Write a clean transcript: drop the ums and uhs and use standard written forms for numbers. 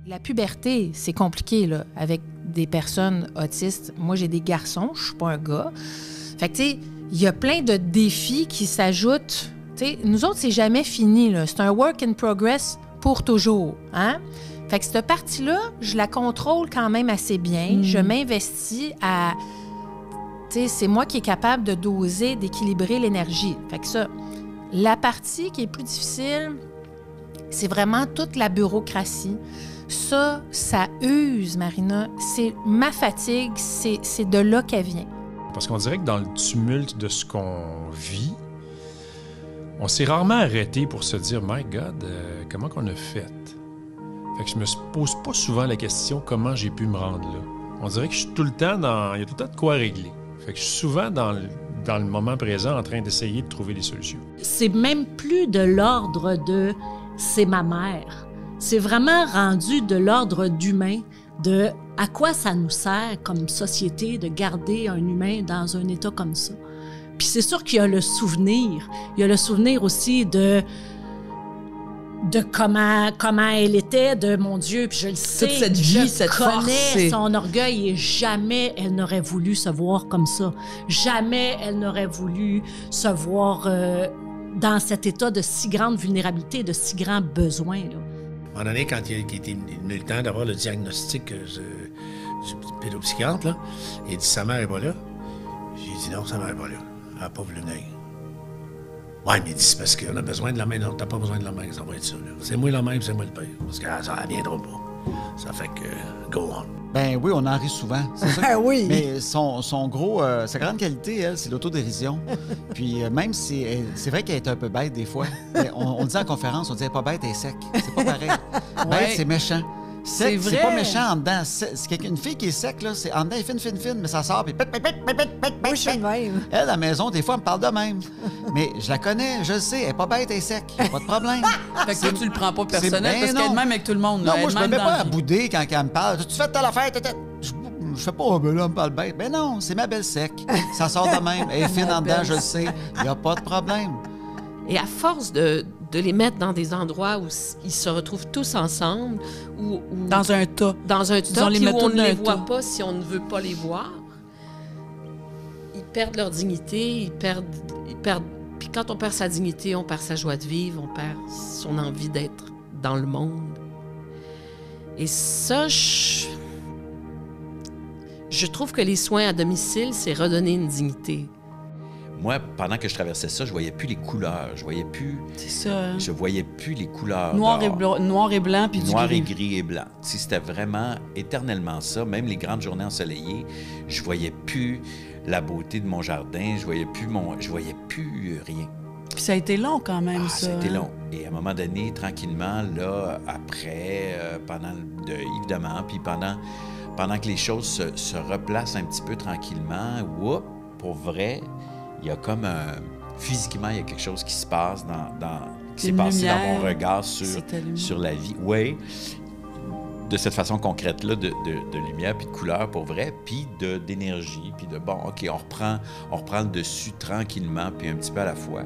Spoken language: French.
La puberté, c'est compliqué, là, avec des personnes autistes. Moi, j'ai des garçons, je suis pas un gars. Fait que, tu sais, il y a plein de défis qui s'ajoutent. Tu sais, nous autres, c'est jamais fini, là. C'est un work in progress pour toujours, hein? Fait que cette partie-là, je la contrôle quand même assez bien. Je m'investis à... Tu sais, c'est moi qui est capable de doser, d'équilibrer l'énergie. Fait que ça, la partie qui est plus difficile, c'est vraiment toute la bureaucratie. Ça use, Marina. C'est ma fatigue, c'est de là qu'elle vient. Parce qu'on dirait que dans le tumulte de ce qu'on vit, on s'est rarement arrêté pour se dire « My God, comment qu'on a fait? » Fait que je me pose pas souvent la question « Comment j'ai pu me rendre là? » On dirait que je suis tout le temps dans... Il y a tout le temps de quoi régler. Fait que je suis souvent dans le moment présent en train d'essayer de trouver des solutions. C'est même plus de l'ordre de « c'est ma mère ». C'est vraiment rendu de l'ordre d'humain, de à quoi ça nous sert comme société de garder un humain dans un état comme ça. Puis c'est sûr qu'il y a le souvenir. Il y a le souvenir aussi de comment elle était, de mon Dieu, puis je le sais. Toute cette vie, cette force. Je connais son orgueil et jamais elle n'aurait voulu se voir comme ça. Jamais elle n'aurait voulu se voir dans cet état de si grande vulnérabilité, de si grand besoin, là. À un moment donné, quand il était venu le temps d'avoir le diagnostic du pédopsychiatre, là, il dit « Sa mère n'est pas là. » J'ai dit « Non, sa mère n'est pas là. Elle n'a pas voulu venir. » Ouais, mais il dit « C'est parce qu'on a besoin de la main. » Non, t'as pas besoin de la main, ça va être ça. C'est moi la main, c'est moi le père. Parce que ça ne viendra pas. Ça fait que go on. Ben oui, on en rit souvent. C'est ça. Ah oui! Mais son gros... sa grande qualité, elle, c'est l'autodérision. Puis même si... c'est vrai qu'elle est un peu bête des fois. On dit en conférence, on dit « Elle est pas bête, elle est sec ». C'est pas pareil. Bête, c'est méchant. Sec, c'est pas méchant en dedans. C'est une fille qui est sec, là, c'est en dedans, elle est fine, mais ça sort, puis Moi, je suis de même. Elle, à la maison, des fois, elle me parle de même. Mais je la connais, je le sais, elle est pas bête, elle est sec. Pas de problème. Fait que toi, tu le prends pas personnel Ben parce qu'elle est de même avec tout le monde. Là. Non, moi, je me Elle est mets même pas dans à bouder quand elle me parle. Tu fais telle affaire, je fais pas, oh, ben là, elle me parle bête. Ben non, c'est ma belle sec. Ça sort de même. Elle est fine en dedans, je le sais. Il n'y a pas de problème. Et à force de les mettre dans des endroits où ils se retrouvent tous ensemble, ou dans un tas. Dans un tas, les puis met où on tous ne dans les un voit tas. pas si on ne veut pas les voir, ils perdent leur dignité, ils perdent. Puis quand on perd sa dignité, on perd sa joie de vivre, on perd son envie d'être dans le monde. Et ça, je trouve que les soins à domicile, c'est redonner une dignité. Moi, pendant que je traversais ça, je voyais plus les couleurs. Je voyais plus... C'est ça. Je voyais plus les couleurs. Noir et blanc, puis du Noir gris. et gris et blanc. Si c'était vraiment éternellement ça, même les grandes journées ensoleillées, je voyais plus la beauté de mon jardin, je voyais plus rien. Puis ça a été long quand même, ça. Ça a été long. Et à un moment donné, tranquillement, là, après, pendant le deuil, évidemment, puis pendant que les choses se replacent un petit peu tranquillement, whoop, pour vrai, il y a comme physiquement, il y a quelque chose qui se passe qui s'est passé dans mon regard sur la vie. Oui, de cette façon concrète-là, de lumière, puis de couleur pour vrai, puis d'énergie, puis de bon, OK, on reprend le dessus tranquillement, puis un petit peu à la fois.